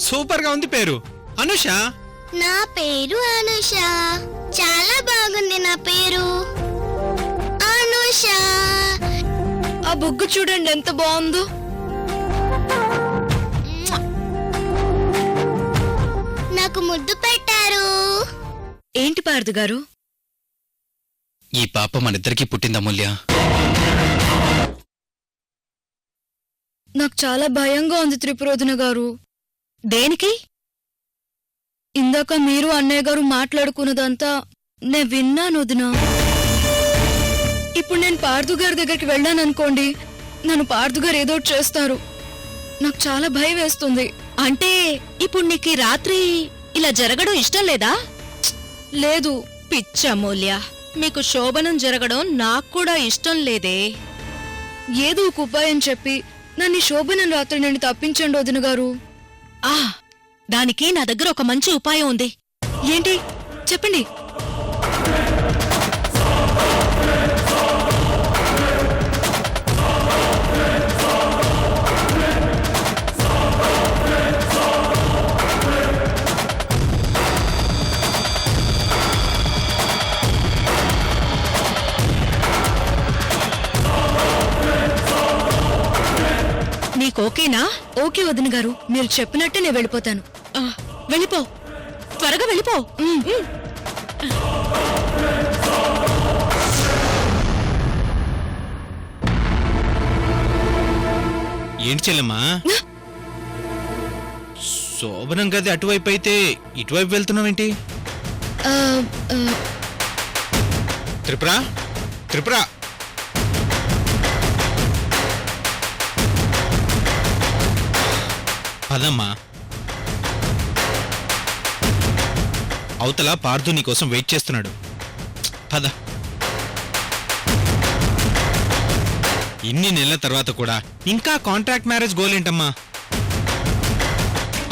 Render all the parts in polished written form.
Super గా ఉంది పేరు అనుష. నా పేరు అనుష. చాలా బాగుంది నా పేరు అనుష. ఆ బుగ్గు చూడండి ఎంత బాగుందో. నాకు ముద్దు పెట్టారు. ఏంటి పార్దు గారు? ఈ పాప మనిద్దరికి పుట్టింది అమూల్య. నాకు చాలా భయంగా ఉంది త్రిపురోధన గారు. దేనికి? ఇందాక మీరు అన్నయ్య గారు మాట్లాడుకున్నదంతా నే విన్నాను వదినా. ఇప్పుడు నేను పార్దు గారి దగ్గరికి వెళ్ళాననుకోండి, నన్ను పార్దు గారు ఏదో చేస్తారు. నాకు చాలా భయం వేస్తుంది. అంటే ఇప్పుడు నీకు రాత్రి ఇలా జరగడం ఇష్టం లేదా? లేదు. పిచ్చమూల్య, మీకు శోభనం జరగడం నాకు కూడా ఇష్టం లేదే. ఏదో ఒక ఉపాయం చెప్పి నన్ను శోభనం రాత్రి నేను తప్పించండి వదిన గారు. దానికి నా దగ్గర ఒక మంచి ఉపాయం ఉంది. ఏంటి చెప్పండి. నీకోకేనా? ఓకే వదిన గారు, మీరు చెప్పినట్టే నేను వెళ్ళిపోతాను. వెళ్ళిపో, త్వరగా వెళ్ళిపో. ఏంటి చెల్లెమ్మా? శోభనం గది అటువైపు అయితే ఇటువైపు వెళ్తున్నావేంటి? త్రిపుర, త్రిపుర, పదమ్మా. అవతల పార్థు నీకోసం వెయిట్ చేస్తున్నాడు. పద. ఇన్ని నెలల తర్వాత కూడా ఇంకా కాంట్రాక్ట్ మ్యారేజ్ గోల్ ఏంటమ్మా?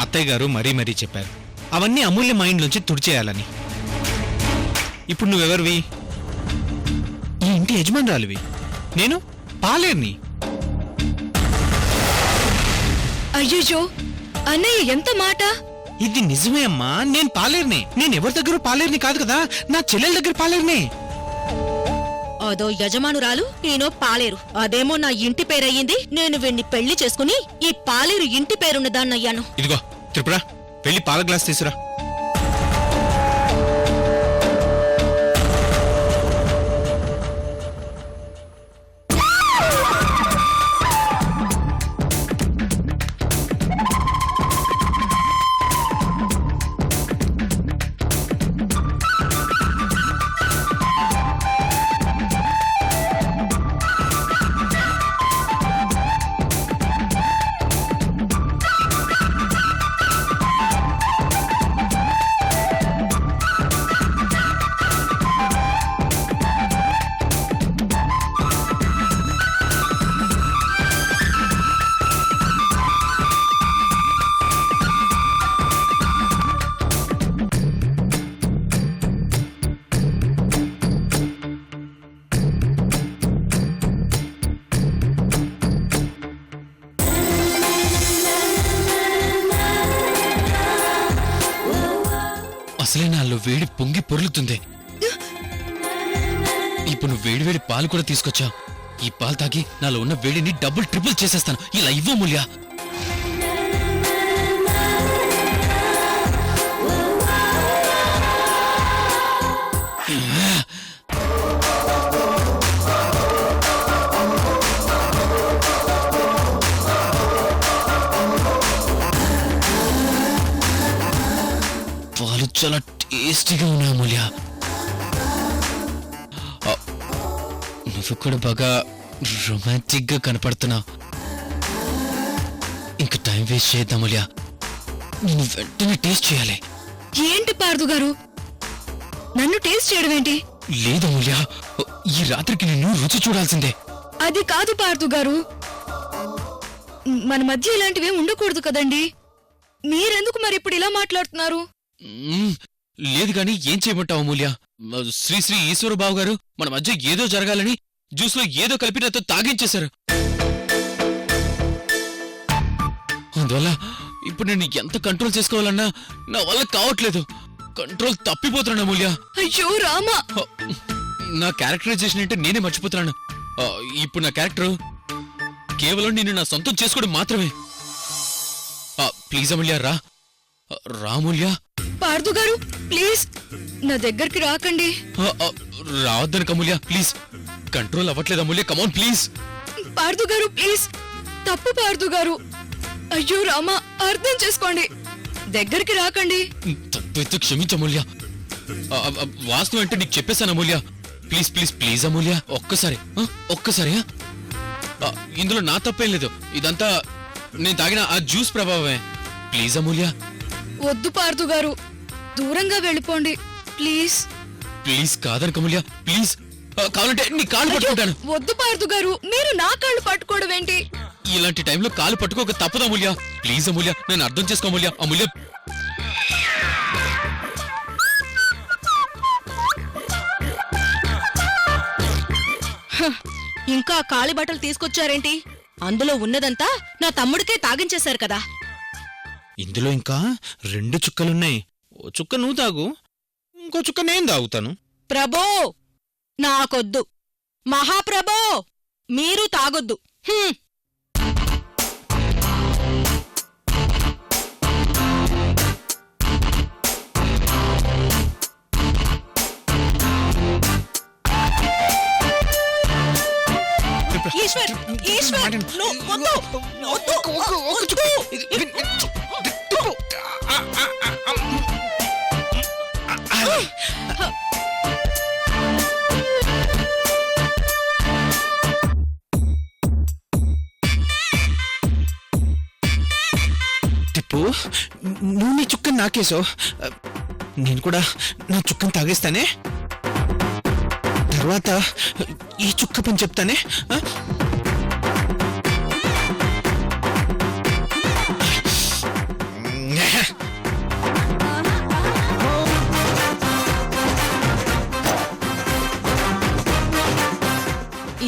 అత్తయ్య గారు మరీ మరీ చెప్పారు అవన్నీ అమూల్య మైండ్ నుంచి తుడిచేయాలని. ఇప్పుడు నువ్వెవరివి? ఈ ఇంటి యజమానురాలివి. నేను పాలేర్ని. అయ్యో అన్నయ్య ఎంత మాట! ఇది నిజమే అమ్మా, నేను పాలేర్నే. నేను ఎవరి దగ్గర పాలేర్ని కాదు కదా, నా చెల్లెల దగ్గర పాలేర్నే. అదో యజమానురాలు, నేనో పాలేరు. అదేమో నా ఇంటి పేరయ్యింది. నేను వీణ్ణి పెళ్లి చేసుకుని ఈ పాలేరు ఇంటి పేరున్న దాన్నయ్యాను. ఇదిగో త్రిపుర, వెళ్ళి పాల గ్లాస్ తీసురా. అసలే నాలో వేడి పొంగి పొర్లుతుంది. ఇప్పుడు నువ్వు వేడి వేడి పాలు కూడా తీసుకొచ్చావు. ఈ పాలు తాగి నాలో ఉన్న వేడిని డబుల్ ట్రిపుల్ చేసేస్తాను. ఇలా ఇవ్వు అమూల్య. పాలు చాలా టేస్టీగా ఉన్నాయి అమూల్య. నువ్వు కూడా బాగా రొమాంటిక్ గా కనపడుతున్నావు. ఇంకా టైం వేస్ట్ చేద్దాం అమూల్య. నేను వెంటనే టేస్ట్ చేయాలి. ఏంటి పార్దు గారు, నన్ను టేస్ట్ చేయడం ఏంటి? లేదు అమూల్య, ఈ రాత్రికి నిన్ను రుచి చూడాల్సిందే. అది కాదు పార్దు గారు, మన మధ్య ఇలాంటివి ఉండకూడదు కదండి. మీరెందుకు మరి ఇప్పుడు ఇలా మాట్లాడుతున్నారు? లేదు గాని ఏం చేయమంటావు అమూల్య? శ్రీ శ్రీ ఈశ్వరబాబు గారు మన మధ్య ఏదో జరగాలని జ్యూస్ లో ఏదో కలిపి నాతో తాగించేశారు. అందువల్ల ఇప్పుడు నేను ఎంత కంట్రోల్ చేసుకోవాలన్నా నా వల్ల కావట్లేదు. కంట్రోల్ తప్పిపోతున్నాను అమూల్య. అయ్యో రామా, నా క్యారెక్టరైజేషన్ అంటే నేనే మర్చిపోతున్నాను. ఇప్పుడు నా క్యారెక్టర్ కేవలం నేను నా సొంతం చేసుకోవడం మాత్రమే. ప్లీజ్ అమూల్య రా అమూల్య. పార్థు గారు ప్లీజ్ నా దగ్గరికి రాకండి. రావద్దను అమూల్య ప్లీజ్. కంట్రోల్ అవ్వట్లేదు అమూల్య, కమాన్ ప్లీజ్. పార్థు గారు ప్లీజ్, తప్పు పార్థు గారు. అయ్యో రామా, అర్థం చేసుకోండి, దగ్గరికి రాకండి. తప్పెత్తు క్షమించు అమూల్య. వాస్తవం అంటే నీకు చెప్పేశాను అమూల్య. ప్లీజ్ ప్లీజ్ ప్లీజ్ అమూల్య, ఒక్కసారి. ఇందులో నా తప్పేం లేదు, ఇదంతా నేను తాగిన ఆ జ్యూస్ ప్రభావమే. ప్లీజ్ అమూల్య. వద్దు పార్థు గారు, దూరంగా వెళ్ళిపోండి ప్లీజ్. ప్లీజ్ కాదనకు అమూల్య, ప్లీజ్. కావాలంటే నీ కాళ్ళు పట్టుకుంటాను. వద్దు పార్థు గారు, మీరు నా కాళ్ళు పట్టుకోవడం ఏంటి? ఇలాంటి టైంలో కాలు పట్టుకోక తప్పదు అమూల్య. ప్లీజ్ అమూల్య, నేను అర్థం చేసుకో అమూల్య. అమూల్య ఇంకా కాలి బట్టలు తీసుకొచ్చారేంటి? అందులో ఉన్నదంతా నా తమ్ముడికే తాగించేశారు కదా. ఇందులో ఇంకా 2 చుక్కలున్నాయి. ఓ చుక్క నువ్వు తాగు, ఇంకో చుక్క నేను తాగుతాను. ప్రభో నాకొద్దు, మహాప్రభో మీరు తాగొద్దు. ఈశ్వర్, ఈశ్వర్, వద్దు, వద్దు. టిప్పు, నువ్వు నీ చుక్కని నాకేసో, నేను కూడా నా చుక్కని తాగేస్తానే. తర్వాత ఈ చుక్క పని చెప్తానే.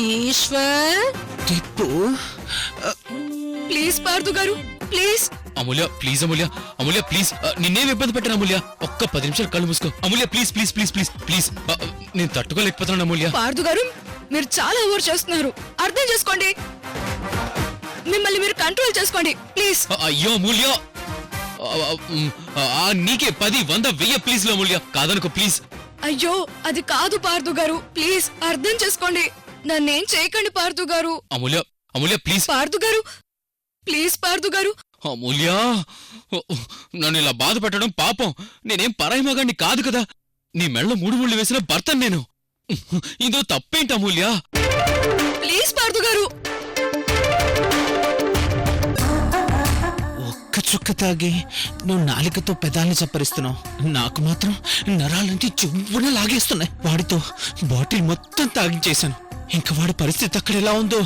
ఈశ్వర్, టిప్పు ప్లీజ్ పార్థు గారు please. Amulya please Amulya. Amulya please, నిన్నేం ఇబ్బంది పెట్టాను అమూల్య. ఒక్క 10 నిమిషాలు కళ్ళు మూసుకో Amulya. Please please please please please. నేను తట్టుకోలేకపోతున్నాను అమూల్య. పార్థు గారు, మీరు చాలా ఓవర్ చేస్తున్నారు, అర్థం చేసుకోండి. మిమ్మల్ని మీరు కంట్రోల్ చేసుకోండి ప్లీజ్. అయ్యో అమూల్య, నీకే 10, 100, 1000 ప్లీజ్ లో అమూల్య, కాదనుకో ప్లీజ్. అయ్యో అది కాదు పార్థు గారు, ప్లీజ్ అర్థం చేసుకోండి. నన్నేం చేయకండి పార్థు గారు. అమూల్య అమూల్య ప్లీజ్. పార్థు గారు ప్లీజ్. పార్థు గారు అమూల్య, నన్ను ఇలా బాధ పెట్టడం పాపం. నేనేం పరాయి మగాడిని కాదు కదా. నీ మెళ్ళ 3 ముళ్ళు వేసిన భర్తను నేను. ఇందులో తప్పేంటి అమూల్య? ప్లీజ్ పార్థు గారు. ఒక్క చుక్క తాగి నువ్వు నాలికతో పెదాల్ని చప్పరిస్తున్నావు, నాకు మాత్రం నరాలంటే చువ్వున లాగేస్తున్నాయి. వాడితో బాటిల్ మొత్తం తాగించేశాను. ఇంకా వాడి పరిస్థితి అక్కడ ఎలా ఉందో,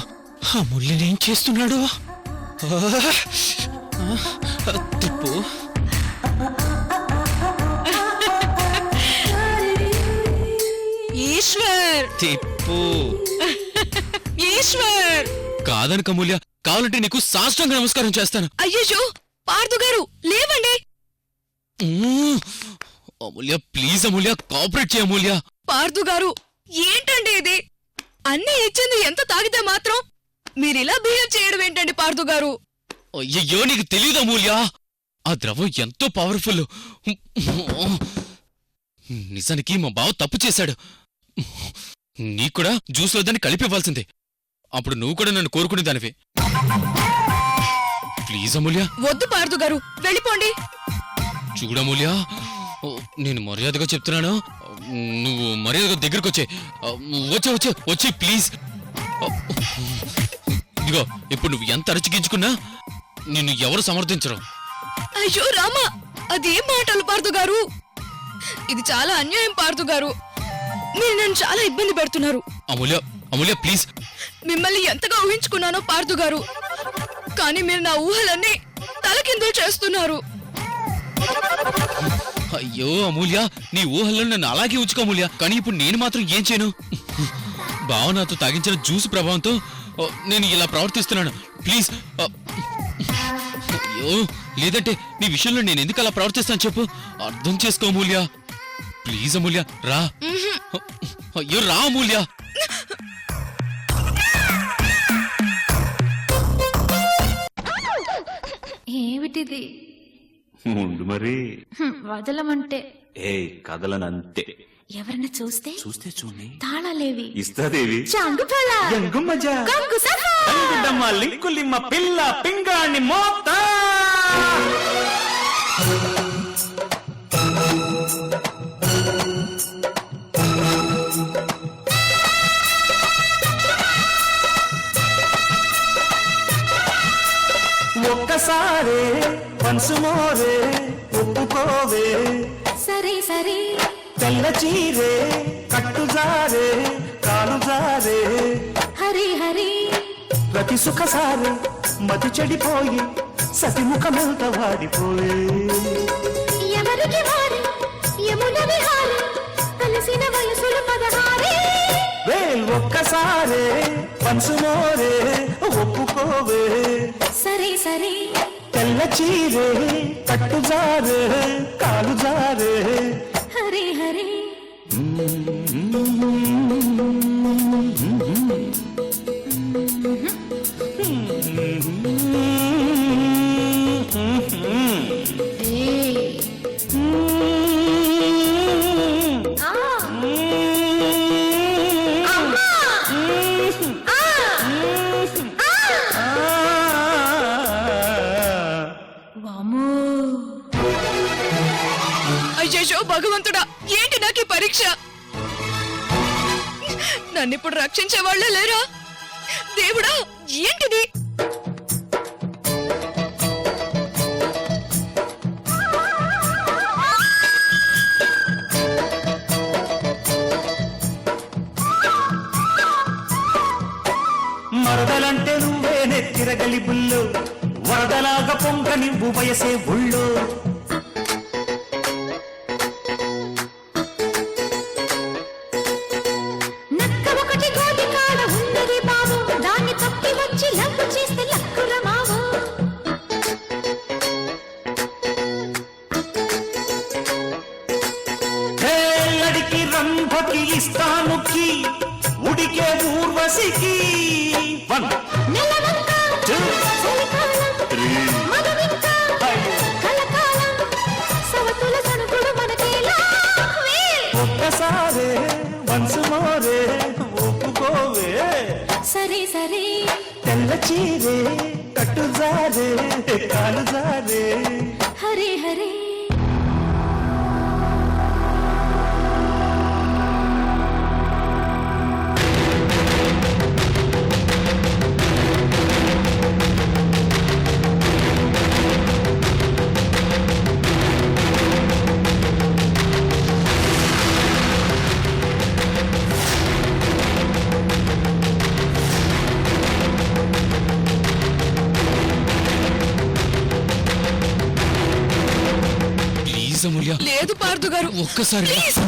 ఆ ముళ్ళనేం చేస్తున్నాడు? తిప్పు. ఈశ్వర్, తిప్పు. ఈశ్వర్. కాదనుక అమూల్య, కావాలంటే నీకు సాష్టాంగ నమస్కారం చేస్తాను. అయ్యో పార్థు గారు లేవండి. అమూల్య ప్లీజ్ అమూల్య, కోఆపరేట్ చేయ అమూల్య. పార్థు గారు ఏంటండి ఇది? అన్నీ ఇచ్చింది ఎంత తాగితే మాత్రం మీరిలా బిహేవ్ చేయడం ఏంటండి పార్థు గారు? అయ్యో నీకు తెలియదు అమూల్య, ఆ ద్రవం ఎంతో పవర్ఫుల్. నిజానికి మా బావ తప్పు చేశాడు. నీకు కూడా జ్యూస్లో దాన్ని కలిపివ్వాల్సిందే. అప్పుడు నువ్వు కూడా నన్ను కోరుకునే దానివే. ప్లీజ్ అమూల్య. వద్దు పార్థు గారు, వెళ్ళిపోండి. చూడమూల్య, నేను మర్యాదగా చెప్తున్నాను, నువ్వు మర్యాదగా దగ్గరకు వచ్చే. వచ్చే ప్లీజ్. ఇదిగో ఇప్పుడు నువ్వు ఎంత అరచిగించుకున్నా నిన్ను ఎవరు సమర్థించరు. అయ్యో రామా, అదేం మాటలు పార్థు గారు? ఇది చాలా అన్యాయం పార్థు గారు. మీరు నన్ను చాలా ఇబ్బంది పెడుతున్నారు. అమూల్య అమూల్య ప్లీజ్. మిమ్మల్ని ఎంతగా ఊహించుకున్నానో పార్థు గారు, కానీ మీరు నా ఊహలన్నీ తలకిందులు చేస్తున్నారు. అయ్యో అమూల్య, నీ ఊహల్లో నన్ను అలాగే ఉంచుకో అమూల్య. కానీ ఇప్పుడు నేను మాత్రం ఏం చేయను? బావ నాతో తాగించిన జ్యూస్ ప్రభావంతో నేను ఇలా ప్రవర్తిస్తున్నాను. ప్లీజ్ అయ్యో లేదంటే నీ విషయంలో నేను ఎందుకు అలా ప్రవర్తిస్తాను చెప్పు. అర్థం చేసుకో అమూల్య. ప్లీజ్ అమూల్య రా. అయ్యో రా అమూల్య. ఏమిటిది? ఉండు మరి. వదలమంటే ఏ కదలనంతే. ఎవరిని చూస్తే చూస్తే చూడండి. తాళాలేవి ఇస్తాదేవి చాంగుపళ ఎంగుమజ గంగు సఫా అంగుడమ్మ లింకులిమ్మ పిల్ల పింగాణి మోత. ఒక్కసారే మనసు మోరే ఒప్పుకోవే. సరే సరే తెల్ల చీరే కట్టుజారే కాలుజారే. హరి హరి ప్రతి సుఖసారే మతి చెడిపోయి సతిముఖమెంత వాడిపోయే. ఎవరికి వారి యమున విహారి కలిసిన వయసులు 16. వేల్ ఒక్కసారే మనసు మోరే ఒప్పుకోవే. సరే సరే తెల్ల చీరే కట్టుజారే కాలుజారే. హరి హరి అయ్యో భగవంతుడా, ఏంటి నాకు ఈ పరీక్ష? నన్నిప్పుడు రక్షించే వాళ్ళే లేరా? దేవుడా ఏంటిది? మరదలంటే నువ్వే నెత్తిరగలి బుల్లు వరదలాగా పొంగ నివ్వు వయసే బుళ్ళు. నక్క ఒకటి గోటి కాడ ఉన్నది బాబు, దాన్ని తప్పి వచ్చి లక్కు చేస్తే లక్కుర మావు. అడికి రంభకి ఇస్తానుకి ఉడికే ఊర్వశికి. నెలవంక చలికాలం మగవింక కలకాలం సవతుల సనుకుడు మనకేలా. ఒక్కసారే మనసు మోరే ఒప్పుకోవే. సరే సరే తెల్ల చీరే కట్టుజారే కాలుజారే. హరే హరే ప్లీజ్ అమూల్య. లేదు పార్థు గారు, ఒక్కసారి ప్లీజ్.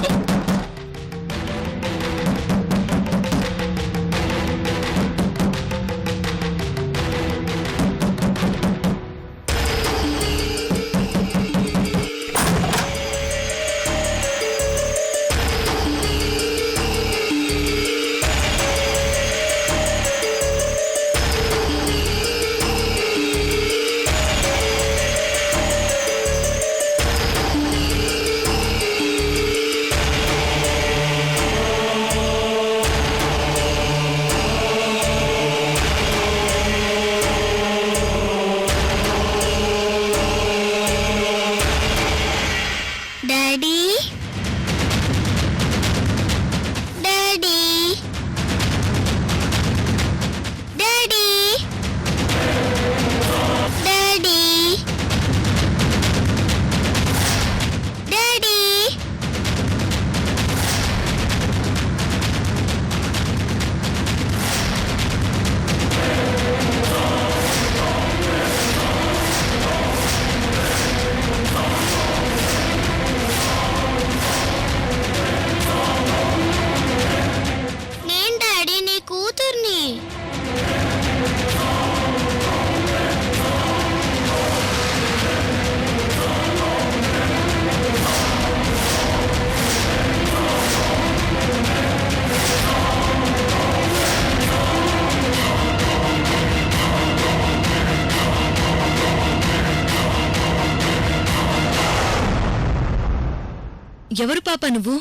ఎవరు పాప నువ్వు?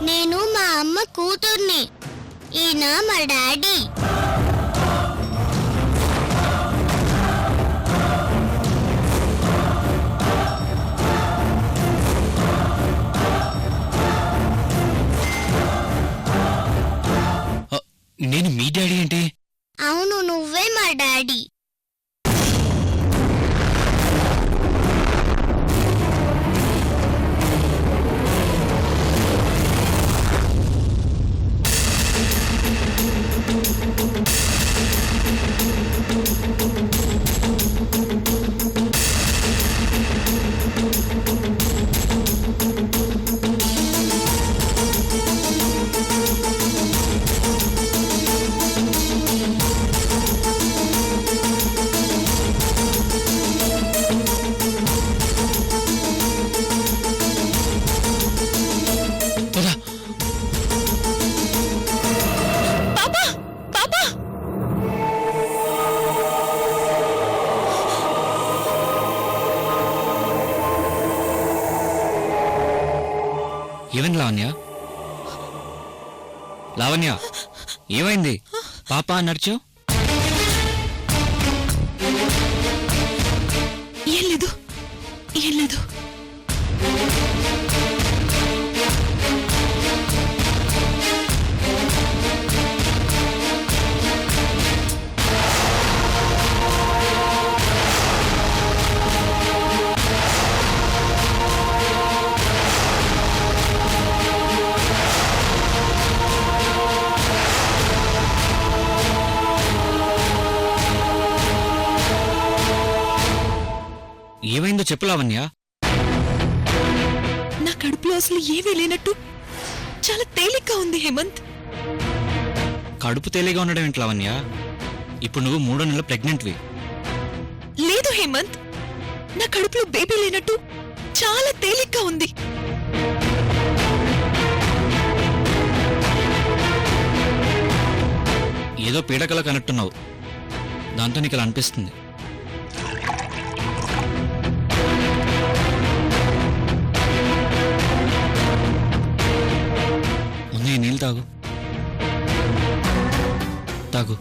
నేను మా అమ్మ కూతుర్ని. ఈయన మా డాడీ. నేను మీ డాడీ ఏంటి? అవును, నువ్వే మా డాడీ. పద. ఏమైంది లావణ్య? లావణ్య ఏమైంది? పాప నడిచో. ఏం లేదు, ఏం లేదు. ఏమైందో చెప్పు లావణ్య. నా కడుపులో అసలు ఏమీ లేనట్టు చాలా తేలిగ్గా ఉంది హేమంత్. కడుపు తేలిగా ఉండడం ఏంటి లావణ్య? ఇప్పుడు నువ్వు 3వ నెల ప్రెగ్నెంట్వి. లేదు హేమంత్, నా కడుపులో బేబీ లేనట్టు చాలా తేలిగ్గా ఉంది. ఏదో పీడకల కనట్టున్నావు, దాంతో నీకు ఇలా అనిపిస్తుంది. ముందు ఈ నీళ్ళు తాగు. తాగు.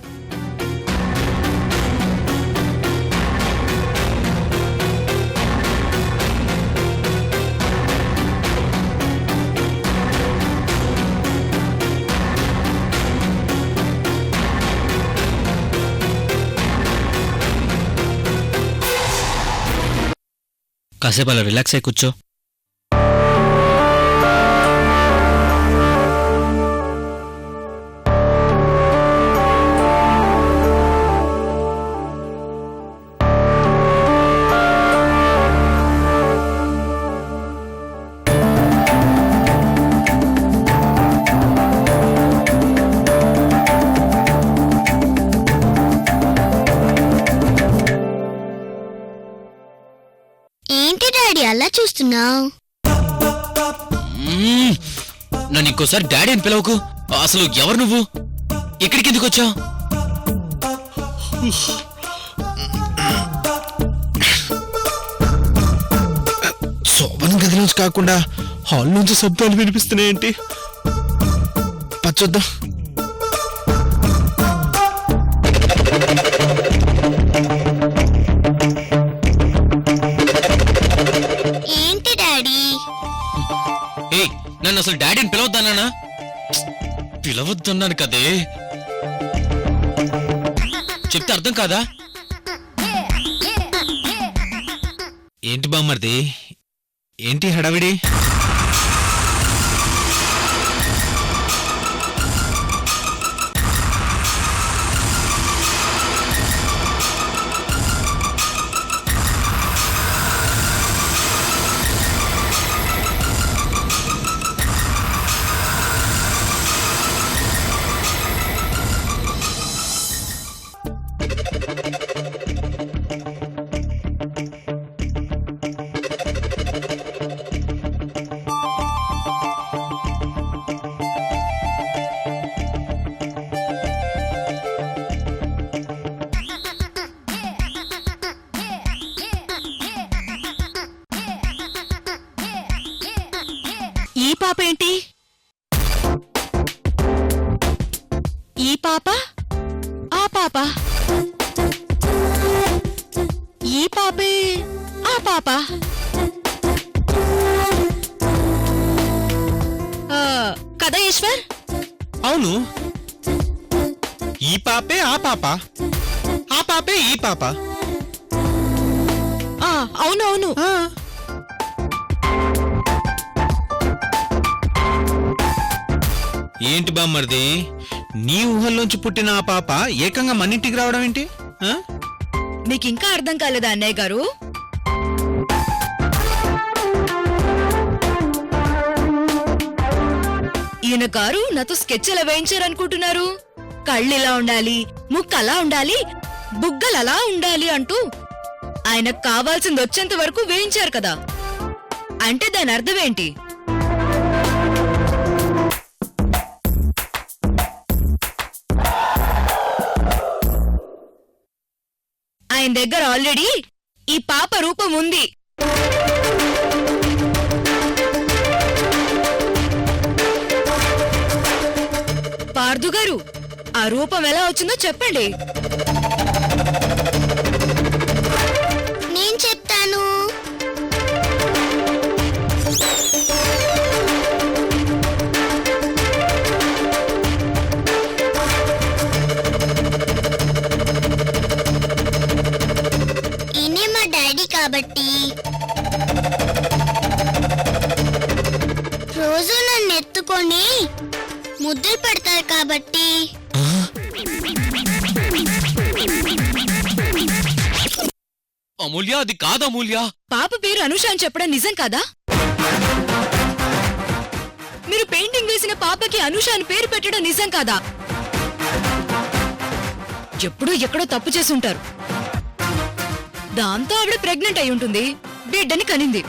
కాసేపు అలా రిలాక్స్ అయి కూర్చో. ఏంటి డాడీ అలా చూస్తున్నావు? నన్ను ఇంకోసారి డాడీ అని పిలవకు. అసలు ఎవరు నువ్వు? ఎక్కడికి ఎందుకు వచ్చావు? శోభన్ గది నుంచి కాకుండా హాల్ నుంచి శబ్దాలు వినిపిస్తున్నాయేంటి? పచ్చొద్దాం. ఏంటి డాడీ? ఏయ్, నన్ను అసలు డాడీ అని పిలవద్దన్నానా? పిలవద్దన్నాను కదే. చెప్తే అర్థం కాదా? ఏంటి బామ్మర్ది, ఏంటి హడావిడి? పాప ఏంటి? ఈ పాప, ఆ పాప, ఈ పాపే, ఆ పాప. కదా ఈశ్వర్? అవును, ఈ పాపే ఆ పాప, ఆ పాపే ఈ పాప. అవునవును. ఏంటి బామ్మర్ది, నీ ఊహల్లోంచి పుట్టిన ఆ పాప ఏకంగా మన్నింటికి రావడం ఏంటి? ఆ? మీకింకా అర్థం కాలేదా అన్నయ్య గారు? ఈయన గారు నాతో స్కెచ్ ఎలా వేయించారనుకుంటున్నారు? కళ్ళు ఇలా ఉండాలి, ముక్కు అలా ఉండాలి, బుగ్గలు అలా ఉండాలి అంటూ ఆయనకు కావాల్సింది వచ్చేంత వరకు వేయించారు కదా. అంటే దాని అర్థం ఏంటి? ఆయన దగ్గర ఆల్రెడీ ఈ పాప రూపం ఉంది. పార్థు గారు, ఆ రూపం ఎలా వచ్చిందో చెప్పండి. నేను చెప్తాను. ఈయనే మా డాడీ కాబట్టి రోజు నన్ను ఎత్తుకొని ముద్దులు పెడతారు కాబట్టి అమూల్య, అది కాదు అమూల్య. పాప పేరు అనుష అని చెప్పడం నిజం కాదా? మీరు పెయింటింగ్ వేసిన పాపకి అనుష అని పేరు పెట్టడం నిజం కాదా? ఎప్పుడో ఎక్కడో తప్పు చేసి ఉంటారు. దాంతో ఆవిడ ప్రెగ్నెంట్ అయి ఉంటుంది, బిడ్డని కనింది.